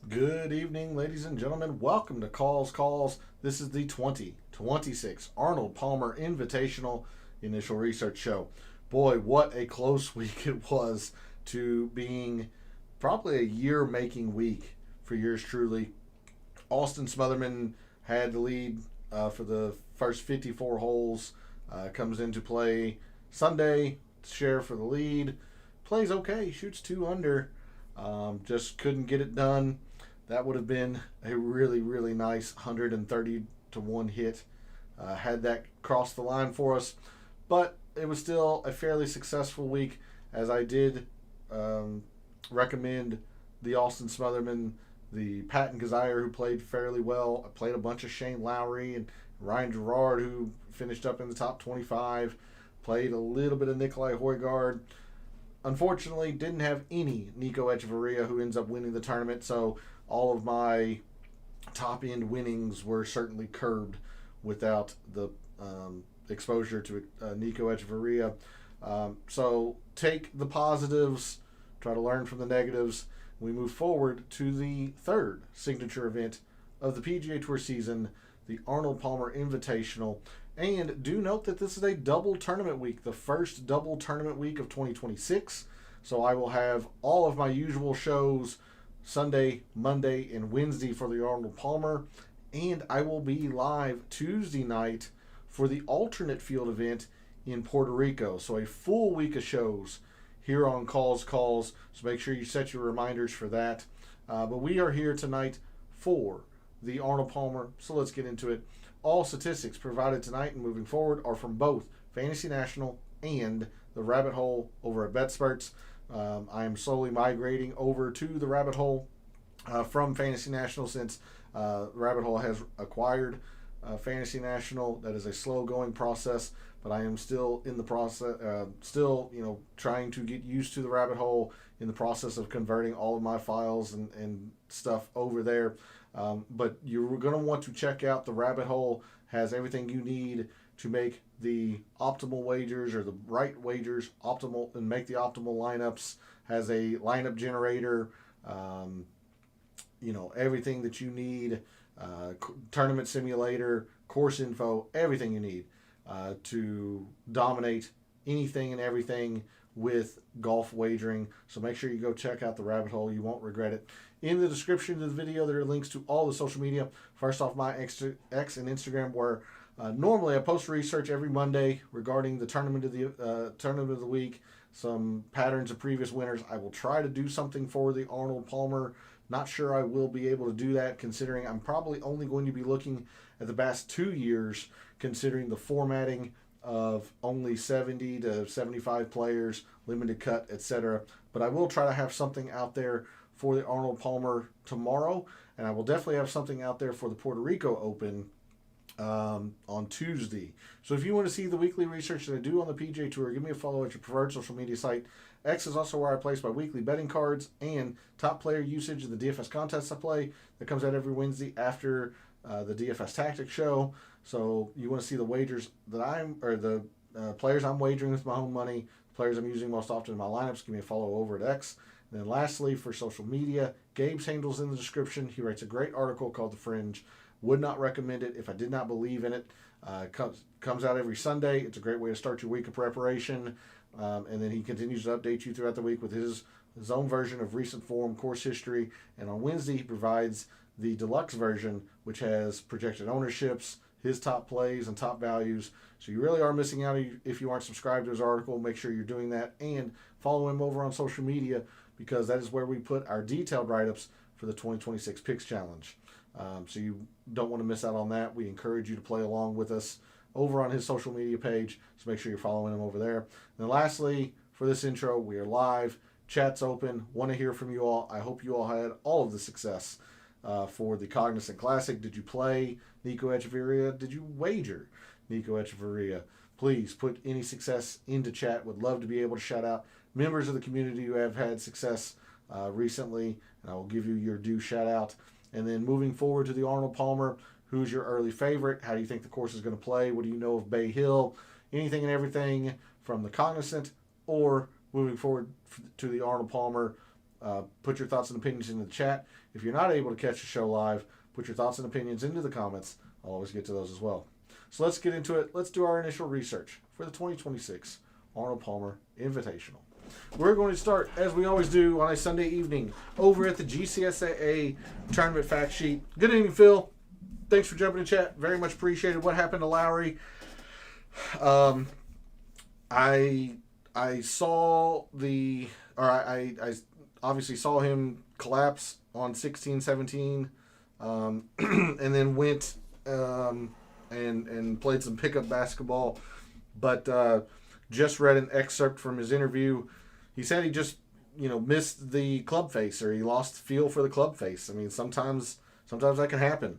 Good evening, ladies and gentlemen. Welcome to Calls. This is the 2026 Arnold Palmer Invitational Initial Research Show. Boy, what a close week it was to being probably a year making week for yours truly. Austin Smotherman had the lead for the first 54 holes. Comes into play Sunday, share for the lead. Plays okay, shoots two under. Just couldn't get it done. That would have been a really nice 130 to 1 hit had that crossed the line for us. But it was still a fairly successful week, as I did recommend the Austin Smotherman, the Patton Kazire, who played fairly well. I played a bunch of Shane Lowry and Ryan Gerard, who finished up in the top 25. Played a little bit of Nikolai Højgaard. Unfortunately, didn't have any Nico Echeverria, who ends up winning the tournament. So all of my top end winnings were certainly curbed without the exposure to Nico Echeverria. So take the positives, try to learn from the negatives. We move forward to the third signature event of the PGA Tour season, the Arnold Palmer Invitational. And do note that this is a double tournament week, the first double tournament week of 2026. So I will have all of my usual shows Sunday, Monday, and Wednesday for the Arnold Palmer. And I will be live Tuesday night for the alternate field event in Puerto Rico. So a full week of shows here on Calls. So make sure you set your reminders for that. But we are here tonight for the Arnold Palmer. So let's get into it. All statistics provided tonight and moving forward are from both Fantasy National and the Rabbit Hole over at BetSperts. I am slowly migrating over to the Rabbit Hole from Fantasy National since Rabbit Hole has acquired Fantasy National. That is a slow going process, but I am still in the process, trying to get used to the Rabbit Hole, in the process of converting all of my files and stuff over there. But you're going to want to check out the Rabbit Hole. Has everything you need to make the optimal wagers, or the right wagers optimal, and make the optimal lineups. Has a lineup generator, everything that you need, tournament simulator, course info, everything you need to dominate anything and everything with golf wagering. So make sure you go check out the Rabbit Hole. You won't regret it. In the description of the video, there are links to all the social media. First off, my X and Instagram, where normally I post research every Monday regarding the tournament of the week, some patterns of previous winners. I will try to do something for the Arnold Palmer. Not sure I will be able to do that, considering I'm probably only going to be looking at the past 2 years, considering the formatting of only 70 to 75 players, limited cut, etc. But I will try to have something out there for the Arnold Palmer tomorrow, and I will definitely have something out there for the Puerto Rico Open on Tuesday. So if you want to see the weekly research that I do on the PGA Tour, give me a follow at your preferred social media site. X is also where I place my weekly betting cards and top player usage of the DFS contests I play. That comes out every Wednesday after the DFS Tactics show. So you want to see the wagers the players I'm wagering with my own money, players I'm using most often in my lineups, give me a follow over at X. And then lastly, for social media, Gabe's handle's in the description. He writes a great article called The Fringe. Would not recommend it if I did not believe in it. Comes out every Sunday. It's a great way to start your week of preparation. And then he continues to update you throughout the week with his own version of recent form, course history. And on Wednesday, he provides the deluxe version, which has projected ownerships, his top plays, and top values. So you really are missing out if you aren't subscribed to his article. Make sure you're doing that, and follow him over on social media, because that is where we put our detailed write-ups for the 2026 Picks Challenge. So you don't want to miss out on that. We encourage you to play along with us over on his social media page, so make sure you're following him over there. And then lastly, for this intro, we are live. Chat's open. Want to hear from you all. I hope you all had all of the success for the Cognizant Classic. Did you play Nico Echeverria? Did you wager Nico Echeverria? Please put any success into chat. Would love to be able to shout out members of the community who have had success recently, and I will give you your due shout out. And then moving forward to the Arnold Palmer, who's your early favorite? How do you think the course is going to play? What do you know of Bay Hill? Anything and everything from the Cognizant, or moving forward to the Arnold Palmer. Put your thoughts and opinions in the chat. If you're not able to catch the show live, put your thoughts and opinions into the comments. I'll always get to those as well. So let's get into it. Let's do our initial research for the 2026 Arnold Palmer Invitational. We're going to start, as we always do, on a Sunday evening over at the GCSAA Tournament Fact Sheet. Good evening, Phil. Thanks for jumping in chat. Very much appreciated. What happened to Lowry? I obviously saw him collapse on 16-17, and then went and played some pickup basketball. But just read an excerpt from his interview. He said he just missed the club face, or he lost feel for the club face. I mean, sometimes that can happen.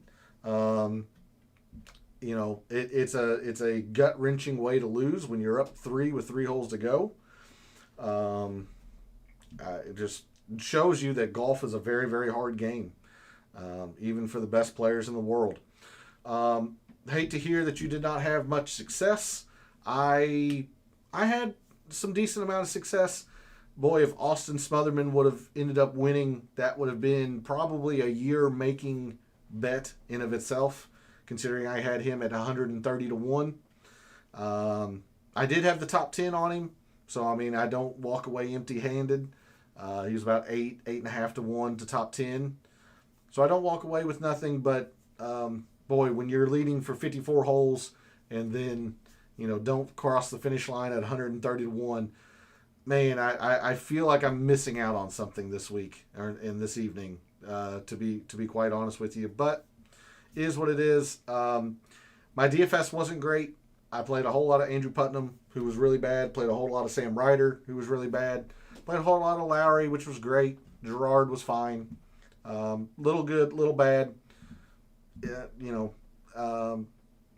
It's a gut wrenching way to lose when you're up 3 with 3 holes to go. It just shows you that golf is a very, very hard game, even for the best players in the world. Hate to hear that you did not have much success. I had some decent amount of success. Boy, if Austin Smotherman would have ended up winning, that would have been probably a year-making bet in of itself, considering I had him at 130 to 1. I did have the top 10 on him, so I mean, I don't walk away empty-handed. He was about 8.5 to 1 to top 10. So I don't walk away with nothing, but boy, when you're leading for 54 holes and then, don't cross the finish line at 130 to 1, man, I feel like I'm missing out on something this week or in this evening, to be quite honest with you. But it is what it is. My DFS wasn't great. I played a whole lot of Andrew Putnam, who was really bad. Played a whole lot of Sam Ryder, who was really bad. Played a whole lot of Lowry, which was great. Gerard was fine. Little good, little bad.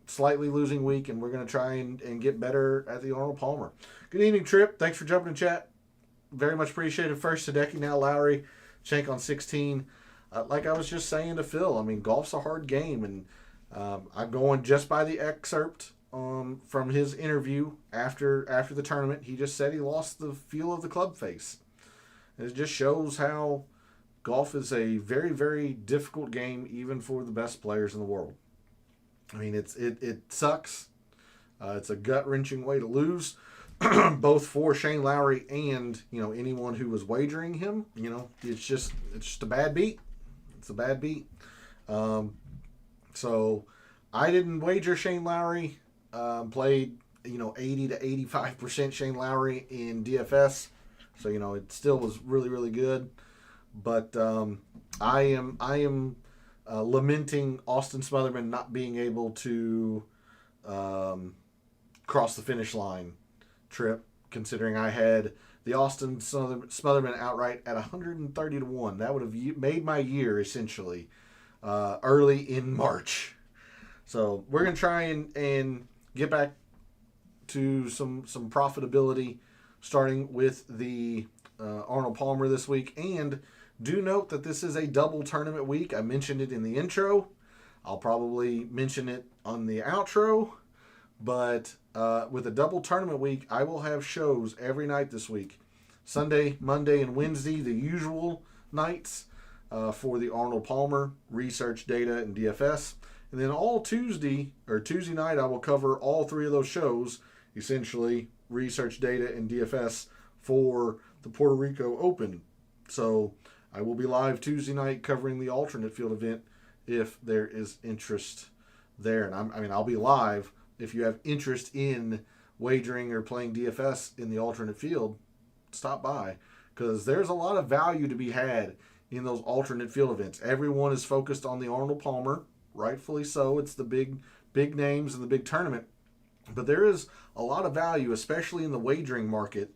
Slightly losing week, and we're going to try and get better at the Arnold Palmer. Good evening, Trip. Thanks for jumping in chat. Very much appreciated. First Hideki, now Lowry. Shank on 16. Like I was just saying to Phil, I mean, golf's a hard game, and I'm going just by the excerpt from his interview after the tournament. He just said he lost the feel of the club face. And it just shows how golf is a very, very difficult game, even for the best players in the world. I mean, it sucks. It's a gut-wrenching way to lose, both for Shane Lowry and anyone who was wagering him. It's just a bad beat. It's a bad beat. So I didn't wager Shane Lowry. Played 80 to 85% Shane Lowry in DFS. So it still was really, really good. But I am lamenting Austin Smotherman not being able to cross the finish line, Trip, considering I had the Austin Smotherman outright at 130 to 1. That would have made my year, essentially, early in March. So we're going to try and get back to some profitability, starting with the Arnold Palmer this week. And do note that this is a double tournament week. I mentioned it in the intro. I'll probably mention it on the outro. But with a double tournament week, I will have shows every night this week. Sunday, Monday, and Wednesday, the usual nights for the Arnold Palmer, research, data, and DFS. And then all Tuesday night, I will cover all 3 of those shows, essentially research, data, and DFS for the Puerto Rico Open. So I will be live Tuesday night covering the alternate field event if there is interest there. And I'll be live if you have interest in wagering or playing DFS in the alternate field. Stop by, because there's a lot of value to be had in those alternate field events. Everyone is focused on the Arnold Palmer, rightfully so. It's the big names in the big tournament. But there is a lot of value, especially in the wagering market,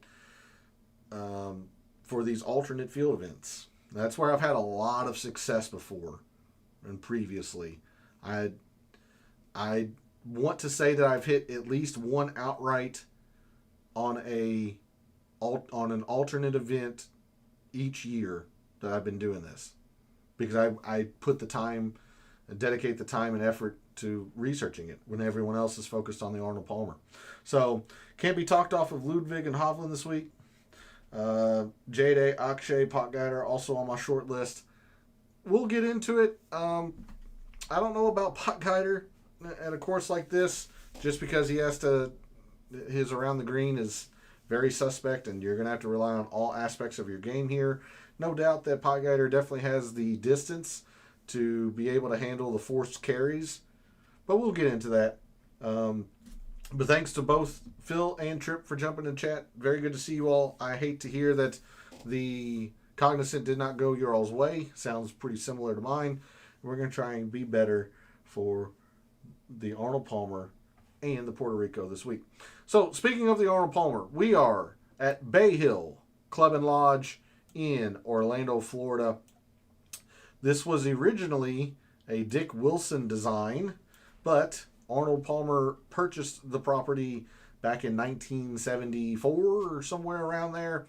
for these alternate field events. That's where I've had a lot of success before and previously. I want to say that I've hit at least one outright on an alternate event each year that I've been doing this, because I put the time, dedicate the time and effort to researching it when everyone else is focused on the Arnold Palmer. So can't be talked off of Ludwig and Hovland this week. Jade, Akshay, Pot Guider also on my short list. We'll get into it. I don't know about Pot Guider at a course like this, just because he has to. His around the green is very suspect, and you're going to have to rely on all aspects of your game here. No doubt that Pot Guider definitely has the distance to be able to handle the forced carries, but we'll get into that. But thanks to both Phil and Trip for jumping in chat. Very good to see you all. I hate to hear that the Cognizant did not go your all's way. Sounds pretty similar to mine. We're going to try and be better for the Arnold Palmer and the Puerto Rico this week. So, speaking of the Arnold Palmer, we are at Bay Hill Club and Lodge in Orlando, Florida. This was originally a Dick Wilson design, but Arnold Palmer purchased the property back in 1974 or somewhere around there,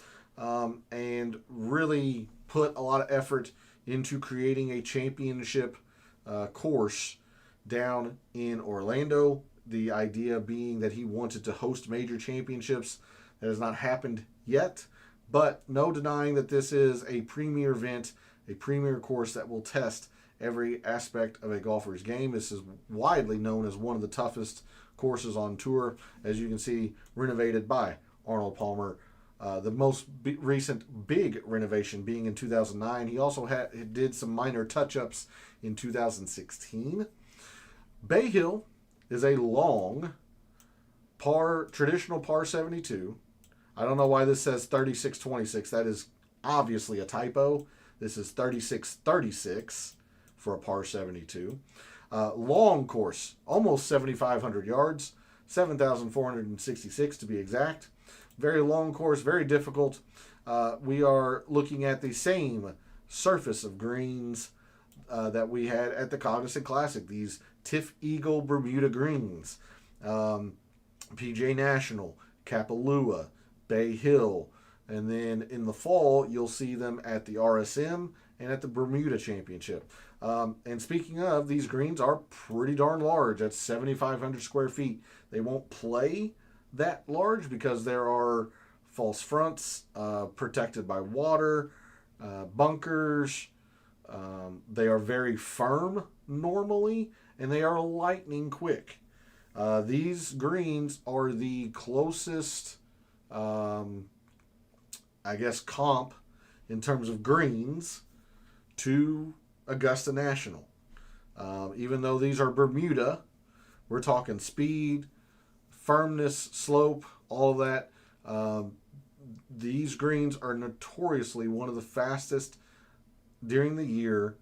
and really put a lot of effort into creating a championship course down in Orlando. The idea being that he wanted to host major championships. That has not happened yet, but no denying that this is a premier event, a premier course that will test every aspect of a golfer's game. This is widely known as one of the toughest courses on tour, as you can see, renovated by Arnold Palmer. The most recent big renovation being in 2009. He also did some minor touch-ups in 2016. Bay Hill is a long traditional par 72. I don't know why this says 3626. That is obviously a typo. This is 3636 for a par 72. Long course, almost 7,500 yards, 7,466 to be exact. Very long course, very difficult. We are looking at the same surface of greens that we had at the Cognizant Classic. These Tiff Eagle Bermuda greens. PGA National, Kapalua, Bay Hill. And then in the fall, you'll see them at the RSM and at the Bermuda Championship. And speaking of, these greens are pretty darn large. That's 7,500 square feet. They won't play that large because there are false fronts, protected by water, bunkers. They are very firm normally, and they are lightning quick. These greens are the closest, comp in terms of greens to Augusta National. Even though these are Bermuda, we're talking speed, firmness, slope, all of that. These greens are notoriously one of the fastest during the year,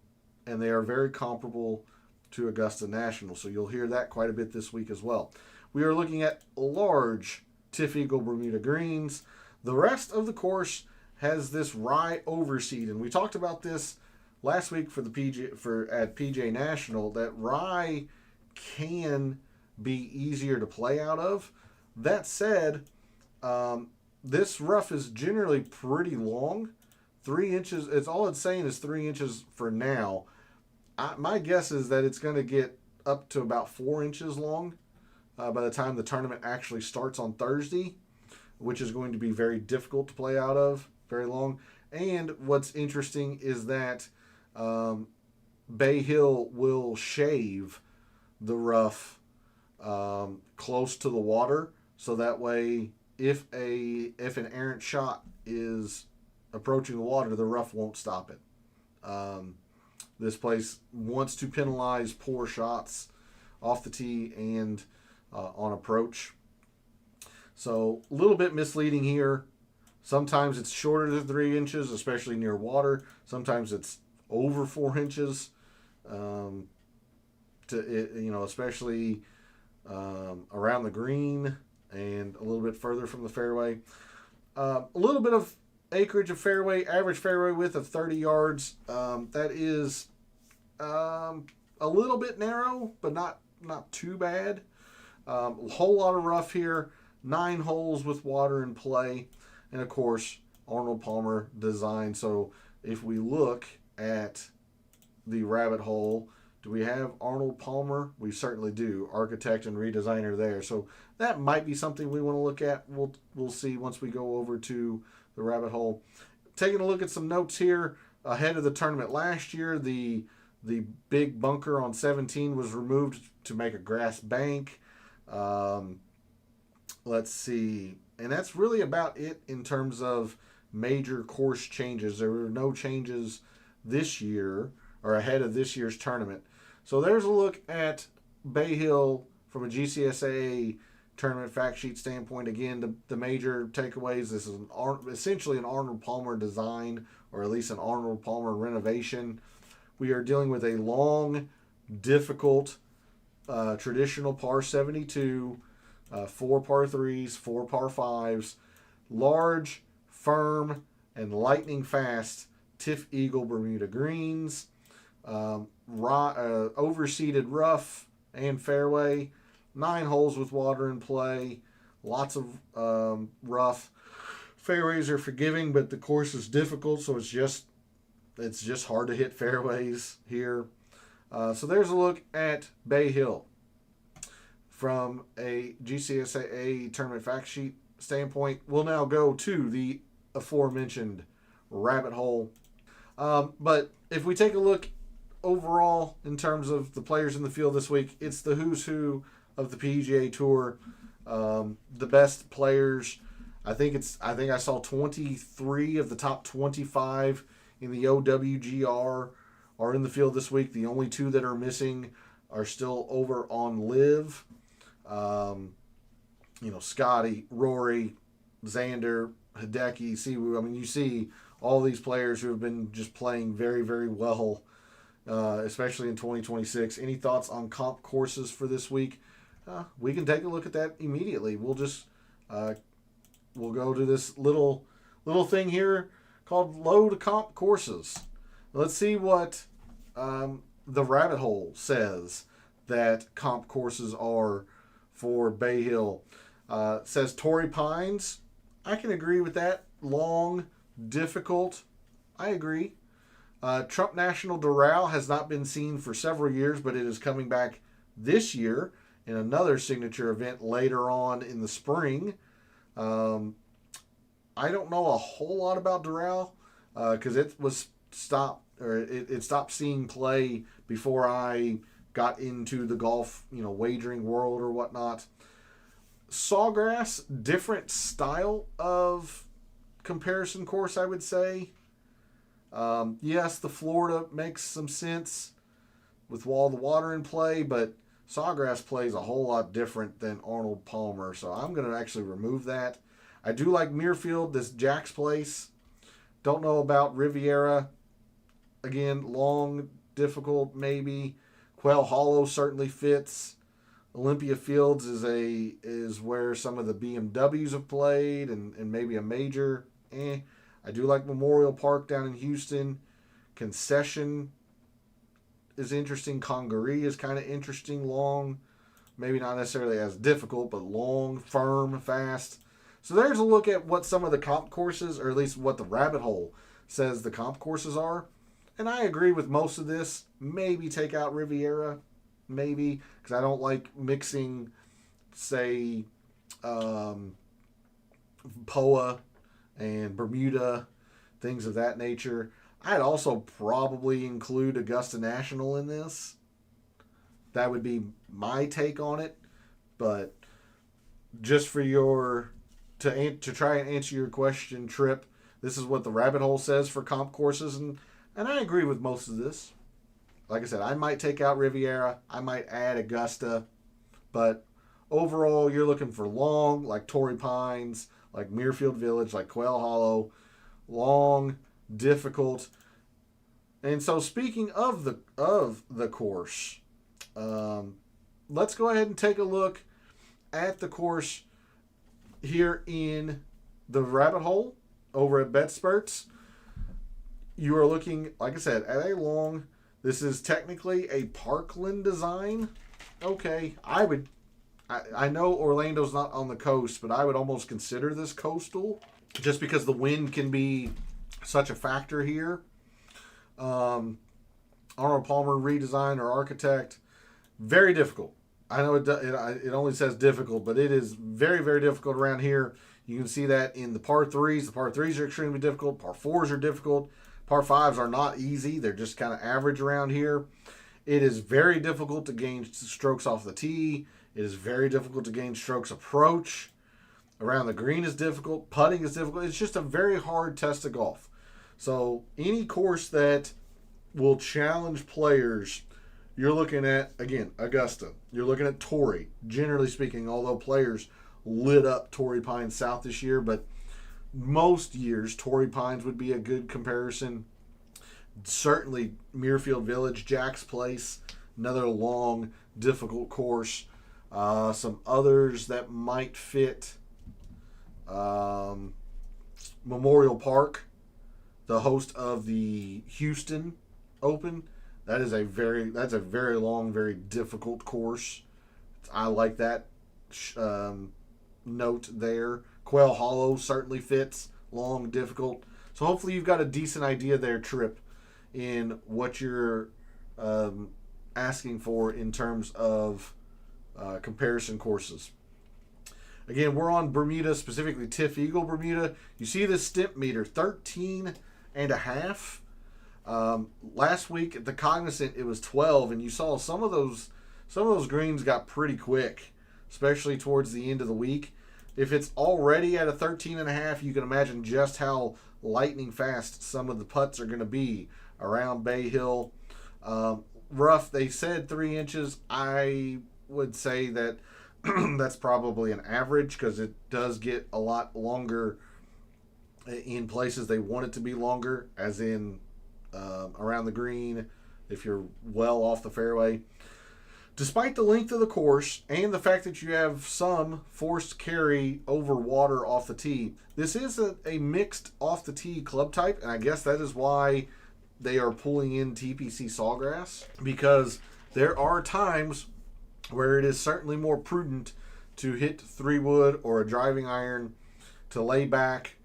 and they are very comparable to Augusta National. So you'll hear that quite a bit this week as well. We are looking at large Tiff Eagle Bermuda greens. The rest of the course has this rye overseed, and we talked about this last week for the at PGA National, that rye can be easier to play out of. That said, this rough is generally pretty long. 3 inches, it's saying is 3 inches for now. My guess is that it's going to get up to about 4 inches long by the time the tournament actually starts on Thursday, which is going to be very difficult to play out of, very long. And what's interesting is that Bay Hill will shave the rough close to the water, so that way if an errant shot is approaching the water, the rough won't stop it. This place wants to penalize poor shots off the tee and on approach. So a little bit misleading here. Sometimes it's shorter than 3 inches, especially near water. Sometimes it's over 4 inches, especially around the green and a little bit further from the fairway. A little bit of acreage of fairway, average fairway width of 30 yards. That is a little bit narrow, but not too bad. A whole lot of rough here. 9 holes with water in play. And of course, Arnold Palmer design. So if we look at the rabbit hole, do we have Arnold Palmer? We certainly do. Architect and redesigner there. So that might be something we want to look at. We'll see once we go over to the rabbit hole. Taking a look at some notes here ahead of the tournament last year, the big bunker on 17 was removed to make a grass bank. Let's see. And that's really about it in terms of major course changes. There were no changes this year or ahead of this year's tournament. So there's a look at Bay Hill from a GCSA tournament fact sheet standpoint. Again, the major takeaways, this is essentially an Arnold Palmer design, or at least an Arnold Palmer renovation. We are dealing with a long, difficult, traditional par 72, 4 par 3s, 4 par 5s, large, firm, and lightning fast Tiff Eagle Bermuda greens, overseeded rough and fairway, 9 holes with water in play, lots of rough. Fairways are forgiving, but the course is difficult, so it's just hard to hit fairways here. So there's a look at Bay Hill from a GCSAA tournament fact sheet standpoint. We'll now go to the aforementioned rabbit hole. But if we take a look overall in terms of the players in the field this week, it's the who's who of the PGA Tour. The best players. I think I saw 23 of the top 25 in the OWGR are in the field this week. The only 2 that are missing are still over on Live. Scotty, Rory, Xander, Hideki, Siwoo. I mean, you see all these players who have been just playing very, very well, especially in 2026. Any thoughts on comp courses for this week? We can take a look at that immediately. We'll just we'll go to this little thing here called Load Comp Courses. Let's see what the rabbit hole says that comp courses are for Bay Hill. Says Torrey Pines. I can agree with that. Long, difficult. I agree. Trump National Doral has not been seen for several years, but it is coming back this year in another signature event later on in the spring. I don't know a whole lot about Doral because it was stopped, or it stopped seeing play before I got into the golf, wagering world or whatnot. Sawgrass, different style of comparison course, I would say. Yes, the Florida makes some sense with all the water in play, but Sawgrass plays a whole lot different than Arnold Palmer, so I'm going to actually remove that. I do like Muirfield, this Jack's Place. Don't know about Riviera. Again, long, difficult, maybe. Quail Hollow certainly fits. Olympia Fields is where some of the BMWs have played, and maybe a major. I do like Memorial Park down in Houston. Concession is interesting. Congaree is kind of interesting. Long, maybe not necessarily as difficult, but long, firm, fast. So there's a look at what some of the comp courses, or at least what the rabbit hole says the comp courses are. And I agree with most of this. Maybe take out Riviera. Maybe. Because I don't like mixing, say, POA and Bermuda, things of that nature. I'd also probably include Augusta National in this. That would be my take on it. But just for to try and answer your question, Trip, this is what the rabbit hole says for comp courses, and I agree with most of this. Like I said, I might take out Riviera, I might add Augusta, but overall, you're looking for long, like Torrey Pines, like Muirfield Village, like Quail Hollow, long, difficult. And so, speaking of the course, let's go ahead and take a look at the course here in the rabbit hole over at BetSperts. You are looking, like I said, at a long. This is technically a Parkland design. Okay, I know Orlando's not on the coast, but I would almost consider this coastal just because the wind can be such a factor here. Arnold Palmer redesign or architect, very difficult. I know it only says difficult, but it is very, very difficult around here. You can see that in the par threes. The par threes are extremely difficult. Par fours are difficult. Par fives are not easy. They're just kind of average around here. It is very difficult to gain strokes off the tee. It is very difficult to gain strokes approach. Around the green is difficult. Putting is difficult. It's just a very hard test of golf. So any course that will challenge players, you're looking at, again, Augusta. You're looking at Torrey, generally speaking, although players lit up Torrey Pines South this year, but most years Torrey Pines would be a good comparison. Certainly Muirfield Village, Jack's Place, another long, difficult course. Some others that might fit, Memorial Park, the host of the Houston Open. That's a very long, very difficult course. I like that note there. Quail Hollow certainly fits, long, difficult. So hopefully you've got a decent idea there, Trip, in what you're asking for in terms of comparison courses. Again, we're on Bermuda, specifically Tiff Eagle Bermuda. You see this stimp meter, 13.5. Last week at the Cognizant it was 12, and you saw some of those greens got pretty quick, especially towards the end of the week. If it's already at a 13.5, you can imagine just how lightning fast some of the putts are going to be around Bay Hill. Rough, they said 3 inches. I would say that that's probably an average, because it does get a lot longer in places they want it to be longer, as in around the green, if you're well off the fairway. Despite the length of the course and the fact that you have some forced carry over water off the tee, this is a mixed off the tee club type, and I guess that is why they are pulling in TPC Sawgrass, because there are times where it is certainly more prudent to hit 3-wood or a driving iron to lay back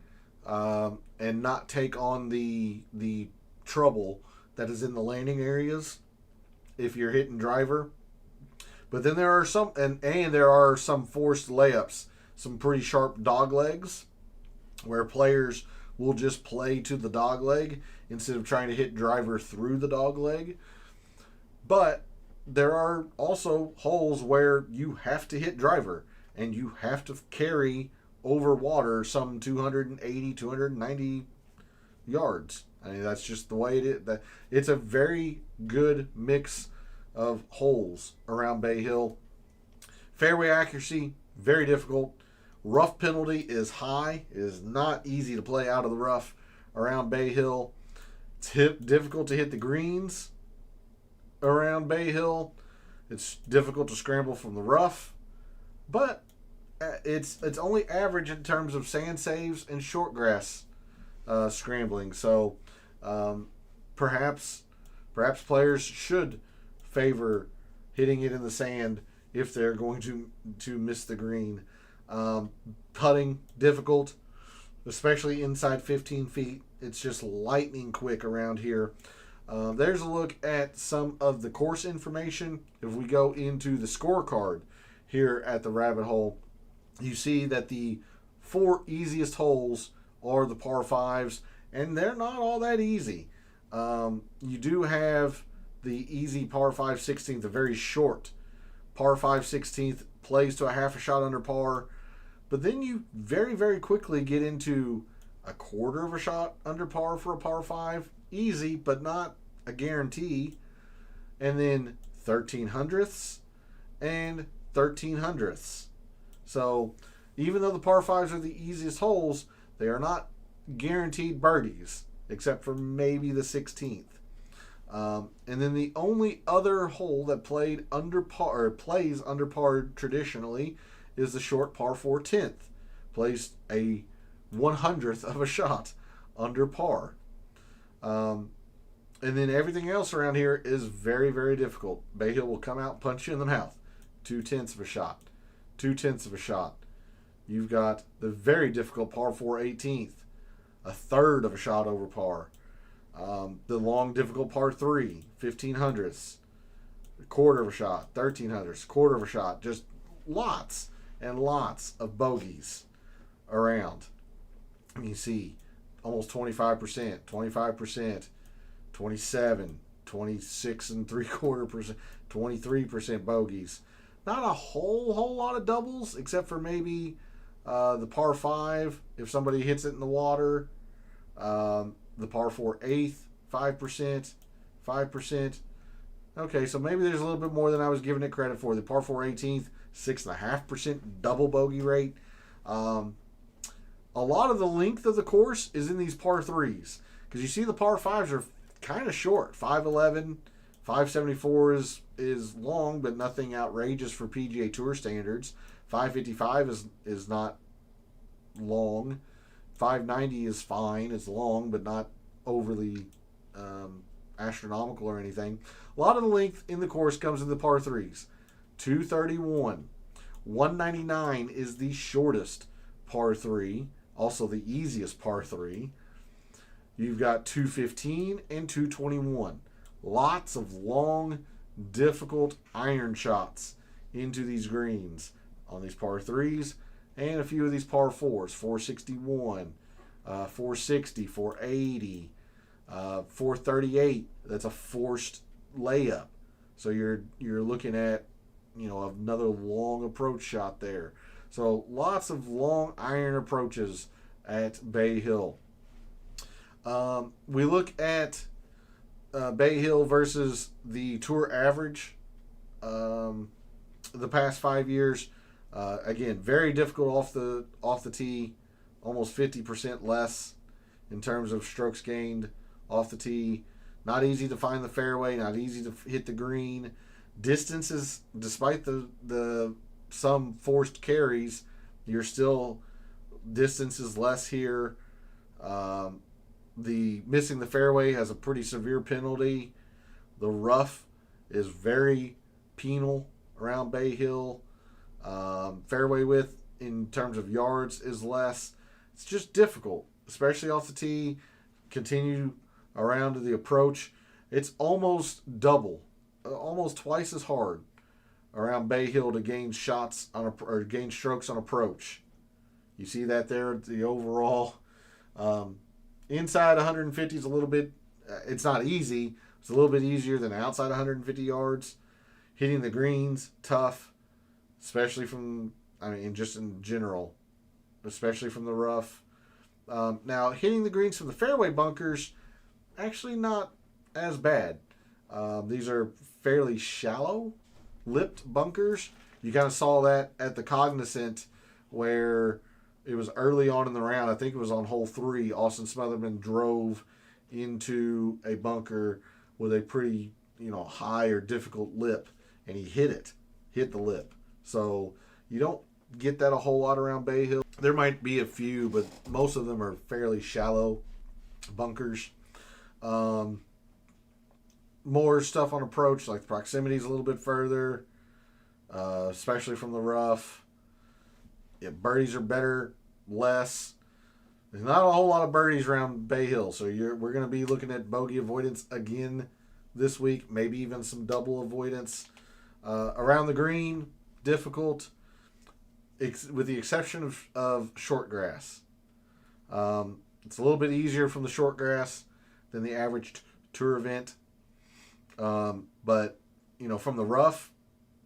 and not take on the trouble that is in the landing areas if you're hitting driver. But then there are some, and there are some forced layups, some pretty sharp dog legs, where players will just play to the dog leg instead of trying to hit driver through the dog leg. But there are also holes where you have to hit driver and you have to carry over water some 280, 290 yards. I mean, that's just the way it is. It's a very good mix of holes around Bay Hill. Fairway accuracy, very difficult. Rough penalty is high. It is not easy to play out of the rough around Bay Hill. It's difficult to hit the greens around Bay Hill. It's difficult to scramble from the rough. But it's only average in terms of sand saves and short grass scrambling. So perhaps players should favor hitting it in the sand if they're going to miss the green. Putting, difficult, especially inside 15 feet. It's just lightning quick around here. There's a look at some of the course information. If we go into the scorecard here at the Rabbit Hole, you see that the 4 easiest holes are the par 5s, and they're not all that easy. You do have the easy par 5 16th, a very short par 5 16th, plays to a half a shot under par. But then you very, very quickly get into a quarter of a shot under par for a par 5. Easy, but not a guarantee. And then 1300ths and 1300ths. So even though the par 5s are the easiest holes, they are not guaranteed birdies, except for maybe the 16th. And then the only other hole that plays under par traditionally is the short par 4 10th. Plays a 100th of a shot under par. And then everything else around here is very, very difficult. Bay Hill will come out and punch you in the mouth. 2/10 of a shot. 2/10 of a shot. You've got the very difficult par 4 18th. A third of a shot over par. The long, difficult par 3, 1500ths. A quarter of a shot, 1300ths, quarter of a shot. Just lots and lots of bogeys around. You see almost 25%, 25%, 27, 26 and 3/4%, 23% bogeys. Not a whole lot of doubles, except for maybe the par 5 if somebody hits it in the water. The par 4 eighth, 5%, 5%. Okay, so maybe there's a little bit more than I was giving it credit for. The par 4 18th, 6.5% double bogey rate. A lot of the length of the course is in these par 3s. Because you see the par 5s are kind of short. 511, 574 is long, but nothing outrageous for PGA Tour standards. 555 is not long. 590 is fine. It's long, but not overly astronomical or anything. A lot of the length in the course comes in the par 3s. 231. 199 is the shortest par 3. Also the easiest par 3. You've got 215 and 221. Lots of long, difficult iron shots into these greens on these par 3s and a few of these par 4s. 461, 460, 480, 438. That's a forced layup. So you're looking at, another long approach shot there. So lots of long iron approaches at Bay Hill. We look at Bay Hill versus the tour average the past 5 years. Again, very difficult off the tee, almost 50% less in terms of strokes gained off the tee. Not easy to find the fairway, not easy to hit the green. Distances, despite the some forced carries, you're still distances less here. The missing the fairway has a pretty severe penalty. The rough is very penal around Bay Hill. Fairway width in terms of yards is less. It's just difficult, especially off the tee. Continue around to the approach. It's almost double, almost twice as hard around Bay Hill to gain shots or gain strokes on approach. You see that there, the overall. Inside 150 is a little bit, it's not easy. It's a little bit easier than outside 150 yards. Hitting the greens, tough, especially just in general, especially from the rough. Now, hitting the greens from the fairway bunkers, actually not as bad. These are fairly shallow lipped bunkers. You kind of saw that at the Cognizant where it was early on in the round. I think it was on hole 3. Austin Smotherman drove into a bunker with a pretty, high or difficult lip, and he hit the lip. So you don't get that a whole lot around Bay Hill. There might be a few, but most of them are fairly shallow bunkers. More stuff on approach, like the proximity is a little bit further, especially from the rough. Yeah, birdies are better, less. There's not a whole lot of birdies around Bay Hill, so we're going to be looking at bogey avoidance again this week, maybe even some double avoidance. Around the green, difficult, with the exception of short grass. It's a little bit easier from the short grass than the average tour event. But, from the rough,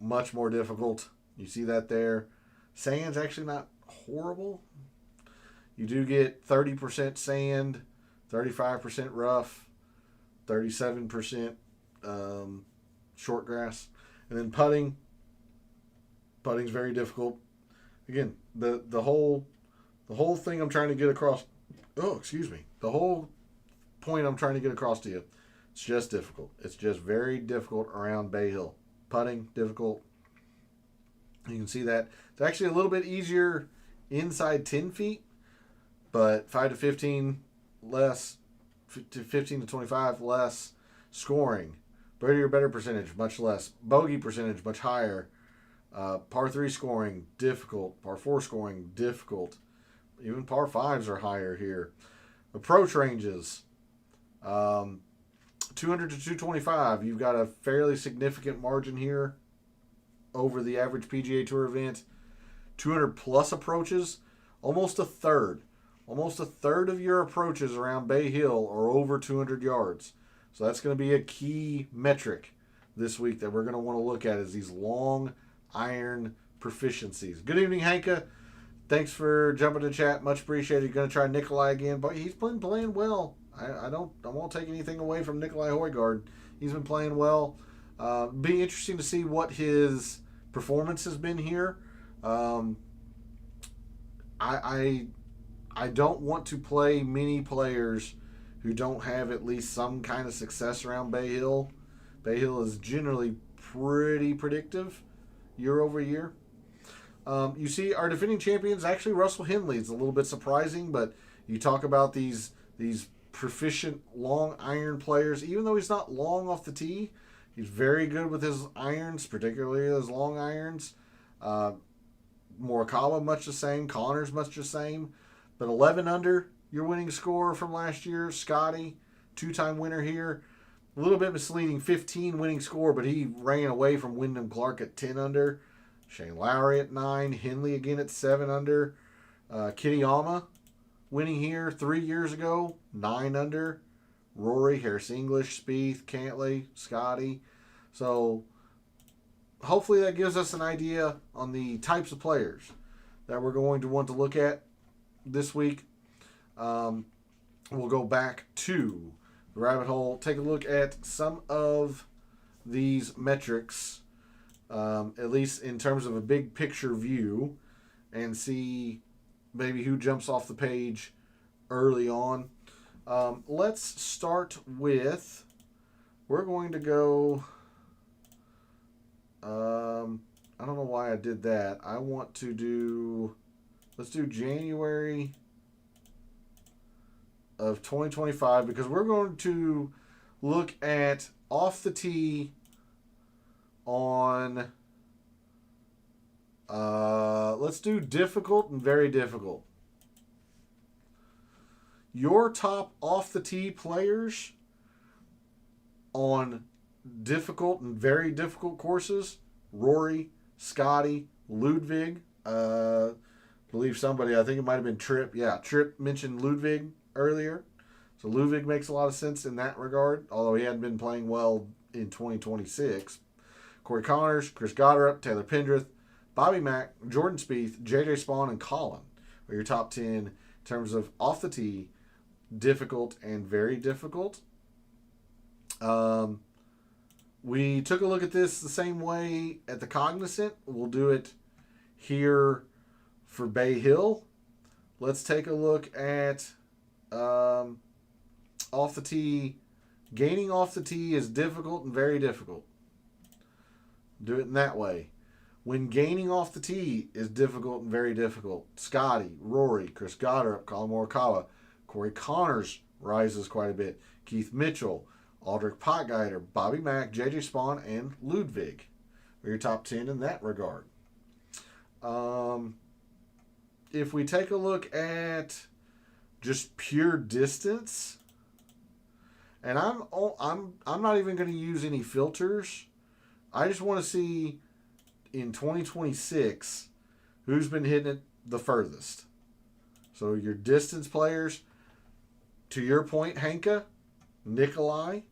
much more difficult. You see that there. Sand's actually not horrible. You do get 30% sand, 35% rough, 37% short grass. And then putting's very difficult. Again, the whole thing I'm trying to get across, the whole point I'm trying to get across to you, it's just difficult. It's just very difficult around Bay Hill. Putting, difficult. You can see that. It's actually a little bit easier inside 10 feet, but 5 to 15 less, to 15 to 25 less scoring. Birdie or better percentage, much less. Bogey percentage, much higher. Par 3 scoring, difficult. Par 4 scoring, difficult. Even par 5s are higher here. Approach ranges, 200 to 225. You've got a fairly significant margin here over the average PGA Tour event. 200 plus approaches almost a third. Almost a third of your approaches around Bay Hill are over 200 yards. So that's going to be a key metric this week that we're going to want to look at is these long iron proficiencies. Good evening, Hanka. Thanks for jumping in chat. Much appreciated. You're going to try Nikolai again, but he's been playing well. I won't take anything away from Nikolai Højgaard. He's been playing well. Be interesting to see what his performance has been here. I don't want to play many players who don't have at least some kind of success around Bay Hill. Bay Hill is generally pretty predictive year over year. You see our defending champions, actually Russell Henley. It's a little bit surprising, but you talk about these proficient long iron players. Even though he's not long off the tee, he's very good with his irons, particularly his long irons. Morikawa much the same. Connors much the same. But 11 under, your winning score from last year. Scotty, two-time winner here. A little bit misleading, 15 winning score, but he ran away from Wyndham Clark at 10 under. Shane Lowry at 9. Henley again at 7 under. Kitayama winning here 3 years ago, 9 under. Rory, Harris English, Spieth, Cantlay, Scotty. So hopefully that gives us an idea on the types of players that we're going to want to look at this week. We'll go back to the rabbit hole, take a look at some of these metrics, at least in terms of a big picture view, and see maybe who jumps off the page early on. Let's start with, we're going to go, I don't know why I did that. I want to do, let's do January of 2025 because we're going to look at off the tee on, let's do difficult and very difficult. Your top off the tee players on difficult and very difficult courses: Rory, Scotty, Ludwig. Believe somebody, I think it might have been Tripp. Yeah, Tripp mentioned Ludwig earlier. So Ludwig makes a lot of sense in that regard, although he hadn't been playing well in 2026. Corey Connors, Chris Goddard, Taylor Pendrith, Bobby Mack, Jordan Spieth, JJ Spawn, and Colin are your top 10 in terms of off the tee, difficult and very difficult. We took a look at this the same way at the Cognizant. We'll do it here for Bay Hill. Let's take a look at off the tee. Gaining off the tee is difficult and very difficult. Do it in that way. When gaining off the tee is difficult and very difficult. Scotty, Rory, Chris Goddard, Colin Morikawa, Corey Connors rises quite a bit. Keith Mitchell, Aldrich Potgieter, Bobby Mack, JJ Spawn, and Ludwig are your top 10 in that regard. If we take a look at just pure distance, and I'm not even going to use any filters. I just want to see in 2026 who's been hitting it the furthest. So your distance players, to your point, Hanka, Nikolai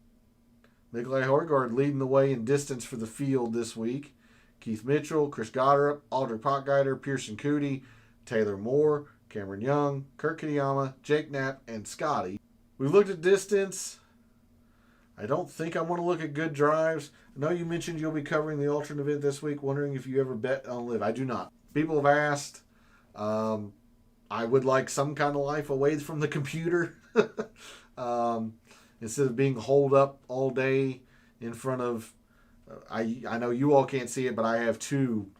Højgaard leading the way in distance for the field this week. Keith Mitchell, Chris Goddard, Aldrich Potgieter, Pearson Coody, Taylor Moore, Cameron Young, Kurt Kitayama, Jake Knapp, and Scotty. We looked at distance. I don't think I want to look at good drives. I know you mentioned you'll be covering the alternate event this week, wondering if you ever bet on live. I do not. People have asked. I would like some kind of life away from the computer. Instead of being holed up all day in front of, I know you all can't see it, but I have two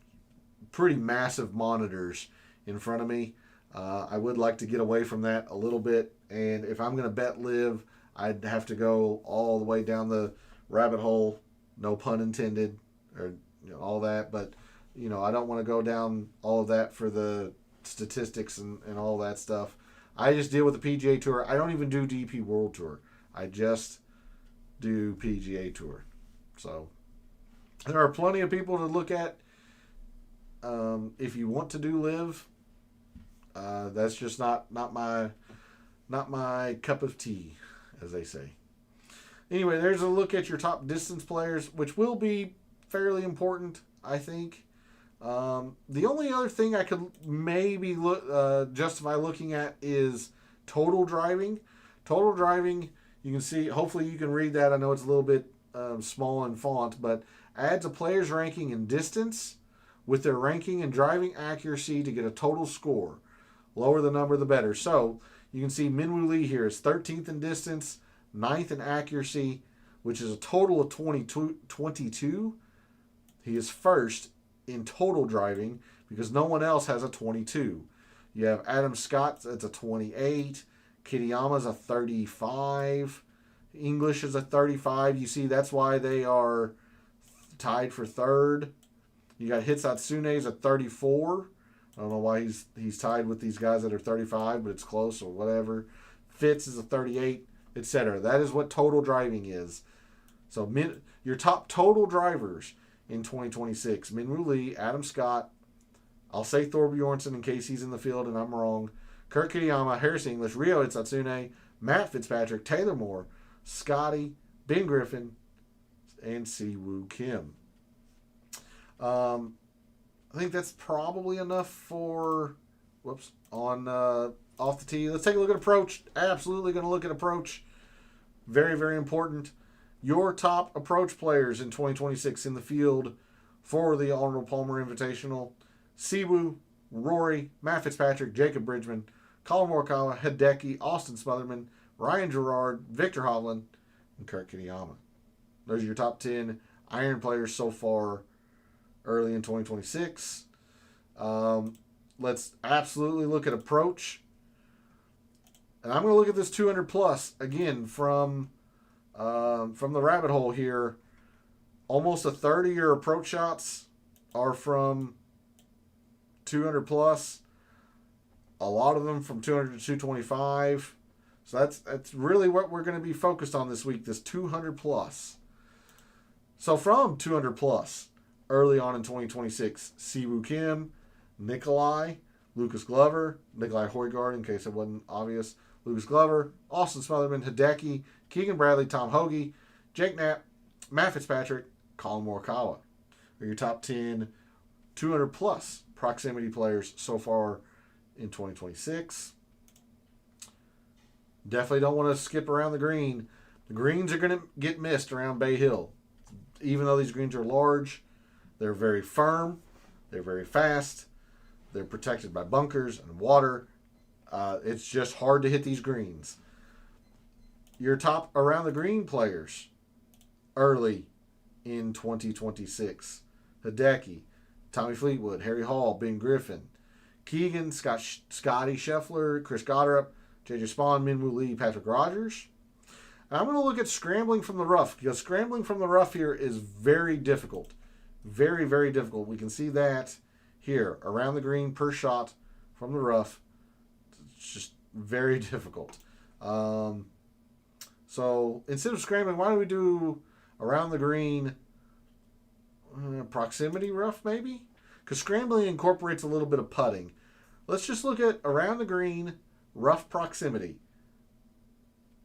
pretty massive monitors in front of me. I would like to get away from that a little bit, and if I'm going to bet live, I'd have to go all the way down the rabbit hole, no pun intended, or all that, but I don't want to go down all of that for the statistics and all that stuff. I just deal with the PGA Tour. I don't even do DP World Tour. I just do PGA Tour. So there are plenty of people to look at. If you want to do live, That's just not my cup of tea, as they say. Anyway, there's a look at your top distance players, which will be fairly important, I think. The only other thing I could maybe justify looking at is total driving. Total driving, you can see, hopefully you can read that. I know it's a little bit small in font, but adds a player's ranking in distance with their ranking and driving accuracy to get a total score. Lower the number, the better. So you can see Minwoo Lee here is 13th in distance, 9th in accuracy, which is a total of 22. He is first in total driving because no one else has a 22. You have Adam Scott, that's a 28. Kitayama's a 35. English is a 35. You see, that's why they are tied for third. You got Hitsatsune's a 34. I don't know why he's tied with these guys that are 35, but it's close or whatever. Fitz is a 38, etc. That is what total driving is. So your top total drivers in 2026: Minwoo Lee, Adam Scott. I'll say Thor Bjornsson in case he's in the field and I'm wrong. Kurt Kitayama, Harris English, Ryo Hitstsune, Matt Fitzpatrick, Taylor Moore, Scotty, Ben Griffin, and Siwoo Kim. I think that's probably enough for on off the tee. Let's take a look at approach. Absolutely going to look at approach. Very, very important. Your top approach players in 2026 in the field for the Arnold Palmer Invitational: Siwoo, Rory, Matt Fitzpatrick, Jacob Bridgman, Colin Morikawa, Hideki, Austin Smotherman, Ryan Gerard, Victor Hovland, and Kurt Kitayama. Those are your top 10 iron players so far early in 2026. Let's absolutely look at approach. And I'm going to look at this 200 plus again from the rabbit hole here. Almost a third of your approach shots are from 200 plus. A lot of them from 200 to 225. So that's really what we're going to be focused on this week, this 200 plus. So from 200 plus, early on in 2026, Siwoo Kim, Nikolai, Lucas Glover, Nikolai Højgaard, in case it wasn't obvious, Lucas Glover, Austin Smotherman, Hideki, Keegan Bradley, Tom Hoagie, Jake Knapp, Matt Fitzpatrick, Colin Morikawa are your top 10 200 plus proximity players so far in 2026. Definitely don't want to skip around the green. The greens are going to get missed around Bay Hill. Even though these greens are large, they're very firm, they're very fast, they're protected by bunkers and water. It's just hard to hit these greens. Your top around the green players early in 2026: Hideki, Tommy Fleetwood, Harry Hall, Ben Griffin, Keegan, Scotty Scheffler, Chris Goddard, JJ Spawn, Minwoo Lee, Patrick Rogers. And I'm going to look at scrambling from the rough, because scrambling from the rough here is very difficult. Very, very difficult. We can see that here. Around the green per shot from the rough. It's just very difficult. So instead of scrambling, why don't we do around the green proximity rough maybe? Because scrambling incorporates a little bit of putting. Let's just look at around the green rough proximity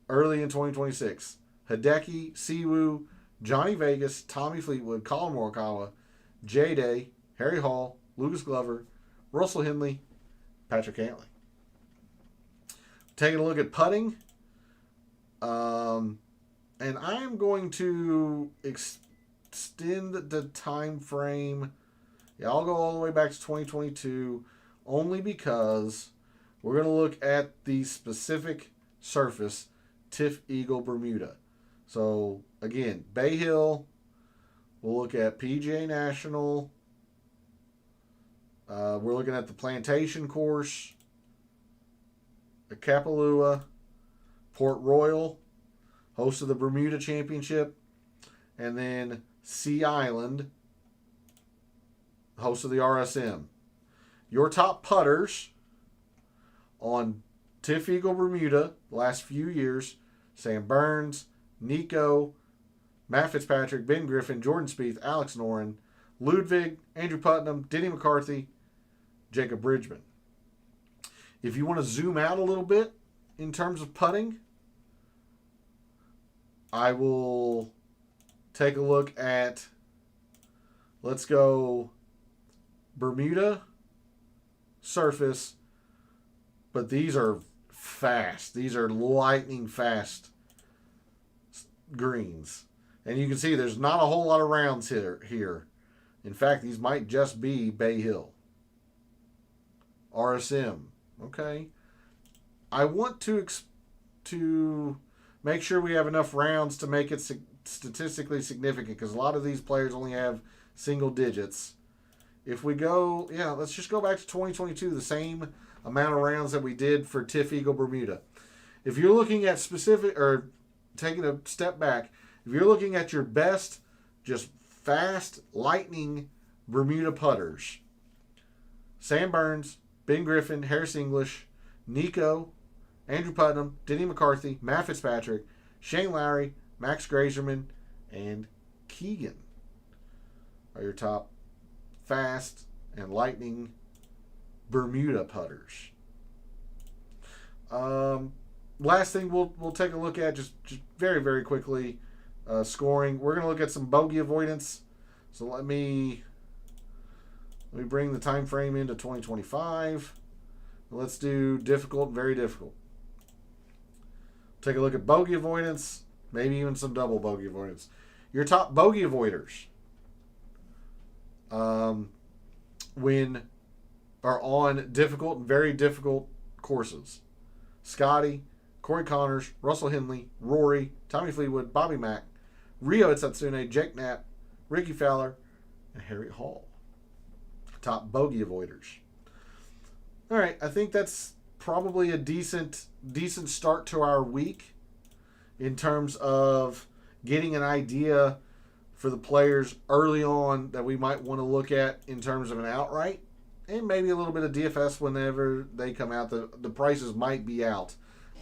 early in 2026. Hideki, Siwoo, Johnny Vegas, Tommy Fleetwood, Colin Morikawa, J-Day, Harry Hall, Lucas Glover, Russell Henley, Patrick Cantlay. Taking a look at putting. And I'm going to extend the time frame. Yeah, I'll go all the way back to 2022 only because we're going to look at the specific surface, Tiff Eagle Bermuda. So, again, Bay Hill. We'll look at PGA National. We're looking at the Plantation Course, the Kapalua, Port Royal, host of the Bermuda Championship, and then Sea Island, host of the RSM. Your top putters on Tiff Eagle Bermuda the last few years: Sam Burns, Nico, Matt Fitzpatrick, Ben Griffin, Jordan Spieth, Alex Noren, Ludwig, Andrew Putnam, Denny McCarthy, Jacob Bridgman. If you want to zoom out a little bit in terms of putting, I will take a look at, let's go Bermuda surface, but these are fast. These are lightning fast greens. And you can see there's not a whole lot of rounds here. In fact, these might just be Bay Hill. RSM. Okay. I want to make sure we have enough rounds to make it statistically significant, because a lot of these players only have single digits. If we go, let's just go back to 2022, the same amount of rounds that we did for Tiff Eagle Bermuda. If you're looking at specific, or taking a step back, if you're looking at your best, just fast, lightning Bermuda putters, Sam Burns, Ben Griffin, Harris English, Nico, Andrew Putnam, Denny McCarthy, Matt Fitzpatrick, Shane Lowry, Max Grazerman, and Keegan are your top fast and lightning Bermuda putters. Last thing we'll take a look at, just very, very quickly, scoring. We're going to look at some bogey avoidance. So let me bring the time frame into 2025. Let's do difficult and very difficult. Take a look at bogey avoidance, maybe even some double bogey avoidance. Your top bogey avoiders when are on difficult and very difficult courses. Scotty, Corey Connors, Russell Henley, Rory, Tommy Fleetwood, Bobby Mack, Ryo Itsatsune, Jake Knapp, Ricky Fowler, and Harry Hall. Top bogey avoiders. All right, I think that's probably a decent start to our week in terms of getting an idea for the players early on that we might want to look at in terms of an outright, and maybe a little bit of DFS whenever they come out. The prices might be out.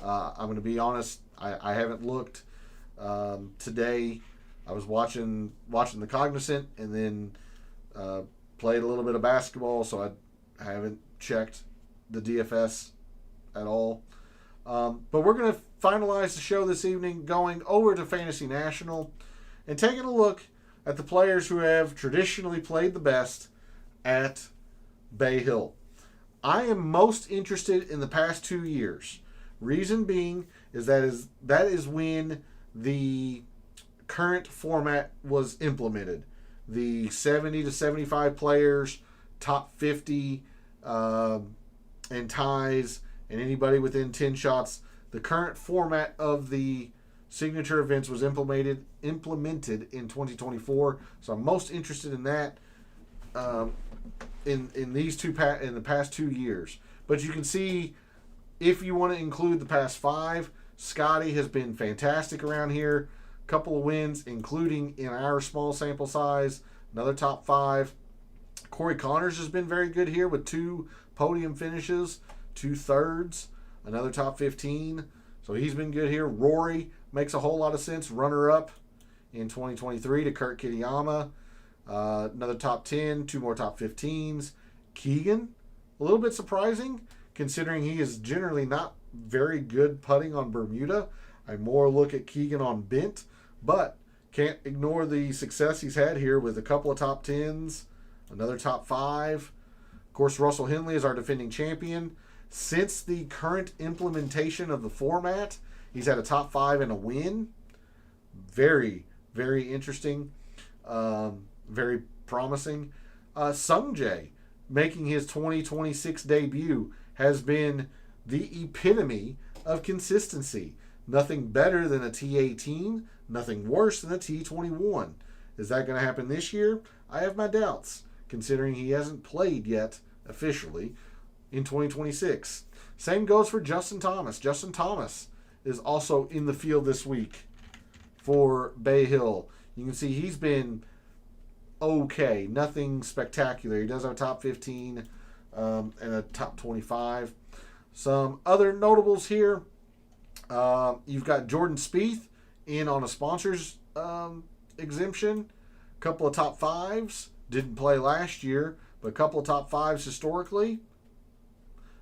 I'm going to be honest, I haven't looked today. I was watching the Cognizant, and then played a little bit of basketball, so I haven't checked the DFS at all. But we're going to finalize the show this evening going over to Fantasy National and taking a look at the players who have traditionally played the best at Bay Hill. I am most interested in the past 2 years. Reason being is that is when the current format was implemented. The 70 to 75 players, top 50, and ties, and anybody within 10 shots. The current format of the signature events was implemented in 2024. So I'm most interested in that in the past 2 years. But you can see, if you want to include the past 5, Scotty has been fantastic around here. Couple of wins, including in our small sample size. Another top 5. Corey Connors has been very good here with 2 podium finishes, 2 thirds, another top 15. So he's been good here. Rory makes a whole lot of sense. Runner-up in 2023 to Kurt Kitayama. Another top 10, 2 more top 15s. Keegan, a little bit surprising, considering he is generally not very good putting on Bermuda. I more look at Keegan on bent, but can't ignore the success he's had here with a couple of top 10s, another top 5. Of course, Russell Henley is our defending champion. Since the current implementation of the format, he's had a top 5 and a win. Very, very interesting. Very promising. Sung Jae, making his 2026 debut, has been the epitome of consistency. Nothing better than a T18, nothing worse than a T21. Is that going to happen this year? I have my doubts, considering he hasn't played yet officially in 2026. Same goes for Justin Thomas. Justin Thomas is also in the field this week for Bay Hill. You can see he's been okay, nothing spectacular. He does have a top 15 and a top 25. Some other notables here. You've got Jordan Spieth in on a sponsors exemption. A couple of top 5s. Didn't play last year, but a couple of top 5s historically.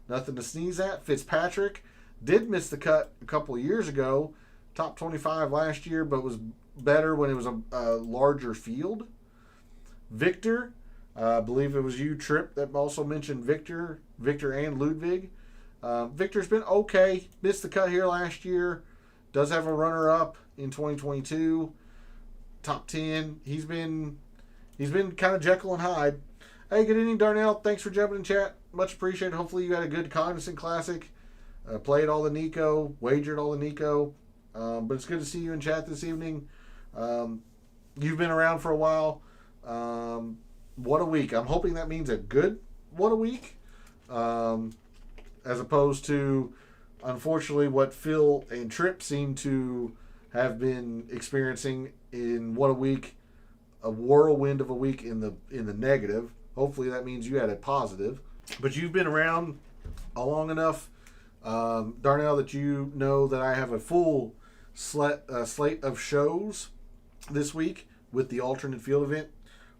Nothing to sneeze at. Fitzpatrick did miss the cut a couple of years ago. Top 25 last year, but was better when it was a larger field. Victor, I believe it was you, Tripp, that also mentioned Victor and Ludwig. Victor's been okay. Missed the cut here last year. Does have a runner-up in 2022. Top 10. He's been kind of Jekyll and Hyde. Hey, good evening, Darnell. Thanks for jumping in chat. Much appreciated. Hopefully you had a good Cognizant Classic. Played all the Nico. Wagered all the Nico. But it's good to see you in chat this evening. You've been around for a while. What a week. I'm hoping that means a good what a week. As opposed to, unfortunately, what Phil and Tripp seem to have been experiencing in what a week. A whirlwind of a week in the negative. Hopefully that means you had a positive. But you've been around long enough, Darnell, that you know that I have a full slate of shows this week with the alternate field event.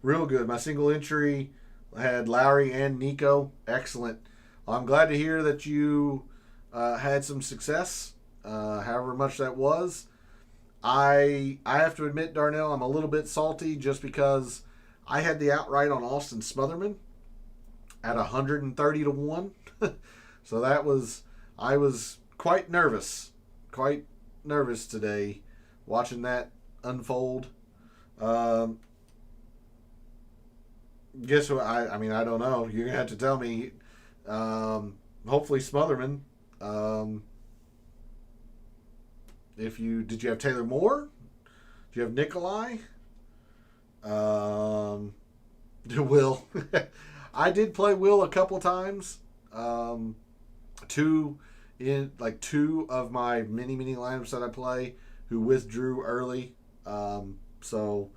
Real good. My single entry had Lowry and Nico. Excellent. I'm glad to hear that you had some success, however much that was. I have to admit, Darnell, I'm a little bit salty just because I had the outright on Austin Smotherman at 130 to 1. So I was quite nervous today watching that unfold. Guess what? I mean, I don't know. You're going to have to tell me. Hopefully Smotherman. Did you have Taylor Moore? Did you have Nikolai? Will. I did play Will a couple times. Two of my many lineups that I play who withdrew early. So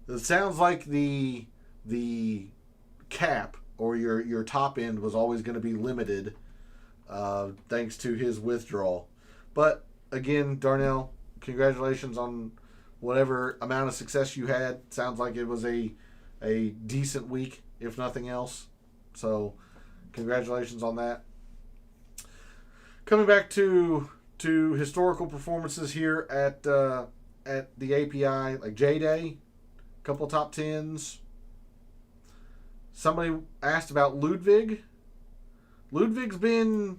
it sounds like the cap or your top end was always going to be limited thanks to his withdrawal. But again, Darnell, congratulations on whatever amount of success you had. Sounds like it was a decent week, if nothing else. So congratulations on that. Coming back to historical performances here at the API, like J-Day, a couple top tens. Somebody asked about Ludwig. Ludwig's been,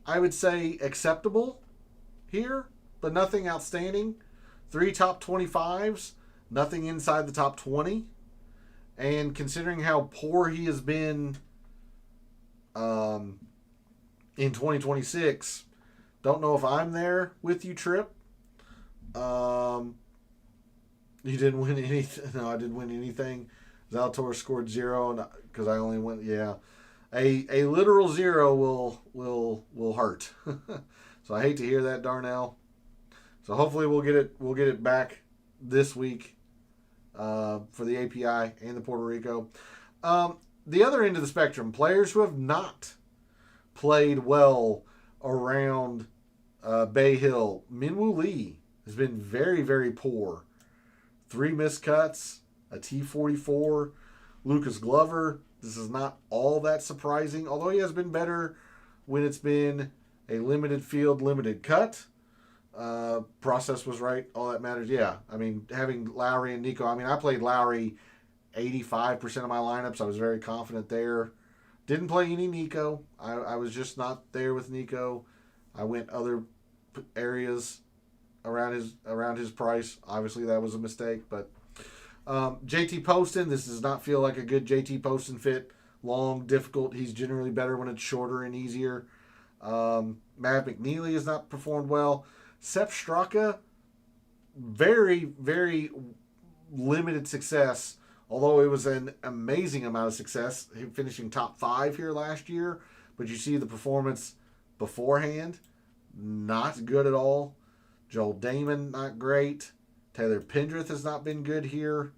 I would say, acceptable here, but nothing outstanding. 3 top 25s, nothing inside the top 20. And considering how poor he has been in 2026, don't know if I'm there with you, Tripp. You didn't win anything. No, I didn't win anything. Zalator scored 0 because I only went. Yeah, a literal 0 will hurt. So I hate to hear that, Darnell. So hopefully we'll get it back this week for the API and the Puerto Rico. The other end of the spectrum, players who have not played well around Bay Hill. Minwoo Lee has been very, very poor. 3 missed cuts, a T44. Lucas Glover, this is not all that surprising, although he has been better when it's been a limited field, limited cut. Process was right. All that matters. Yeah. I mean, having Lowry and Nico. I mean, I played Lowry 85% of my lineups. I was very confident there. Didn't play any Nico. I was just not there with Nico. I went other areas around his price. Obviously, that was a mistake. But JT Poston, this does not feel like a good JT Poston fit. Long, difficult. He's generally better when it's shorter and easier. Matt McNeely has not performed well. Sepp Straka, very, very limited success, although it was an amazing amount of success, finishing top 5 here last year. But you see the performance beforehand, not good at all. Joel Damon, not great. Taylor Pendrith has not been good here.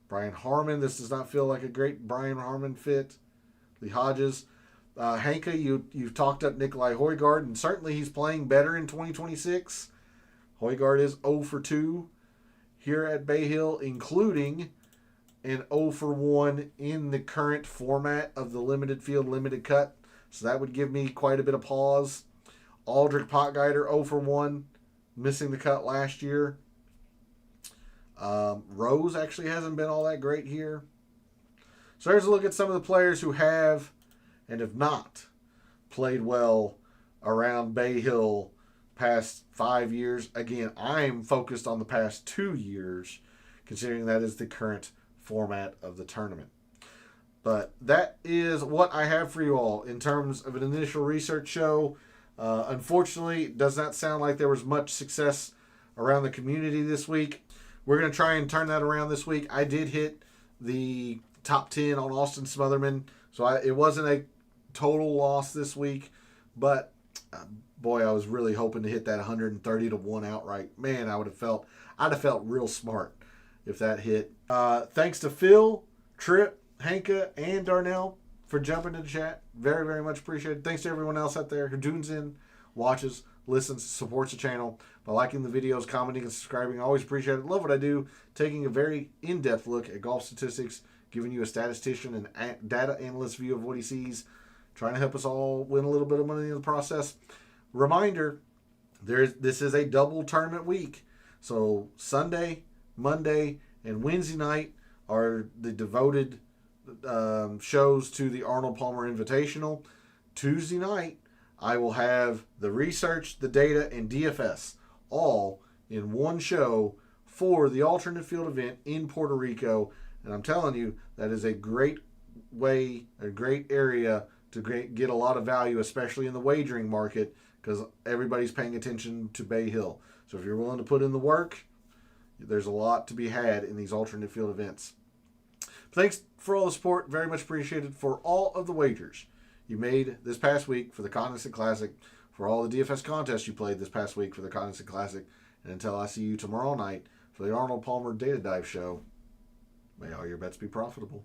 Brian Harmon, this does not feel like a great Brian Harmon fit. Lee Hodges. Hanka, you've talked up Nikolai Højgaard, and certainly he's playing better in 2026. Højgaard is 0 for 2 here at Bay Hill, including an 0 for 1 in the current format of the limited field, limited cut So that would give me quite a bit of pause. Aldrich Potgeider 0 for 1, missing the cut last year. Rose actually hasn't been all that great here. So there's a look at some of the players who have and have not played well around Bay Hill past 5 years. Again, I'm focused on the past 2 years, considering that is the current format of the tournament. But that is what I have for you all in terms of an initial research show. Unfortunately, it does not sound like there was much success around the community this week. We're going to try and turn that around this week. I did hit the top 10 on Austin Smotherman, so it wasn't a total loss this week, but boy, I was really hoping to hit that 130 to 1 outright. Man, I'd have felt real smart if that hit. Thanks to Phil, Trip, Hanka, and Darnell for jumping into chat. Very, very much appreciated. Thanks to everyone else out there who tunes in, watches, listens, supports the channel by liking the videos, commenting, and subscribing. I always appreciate it. Love what I do. Taking a very in-depth look at golf statistics, giving you a statistician and data analyst view of what he sees, trying to help us all win a little bit of money in the process. Reminder, this is a double tournament week. So Sunday, Monday, and Wednesday night are the devoted shows to the Arnold Palmer Invitational. Tuesday night, I will have the research, the data, and DFS all in one show for the alternate field event in Puerto Rico. And I'm telling you, that is a great way, a great area to get a lot of value, especially in the wagering market, because everybody's paying attention to Bay Hill. So if you're willing to put in the work, there's a lot to be had in these alternate field events. Thanks for all the support. Very much appreciated for all of the wagers you made this past week for the Cognizant Classic, for all the DFS contests you played this past week for the Cognizant Classic. And until I see you tomorrow night for the Arnold Palmer Data Dive Show, may all your bets be profitable.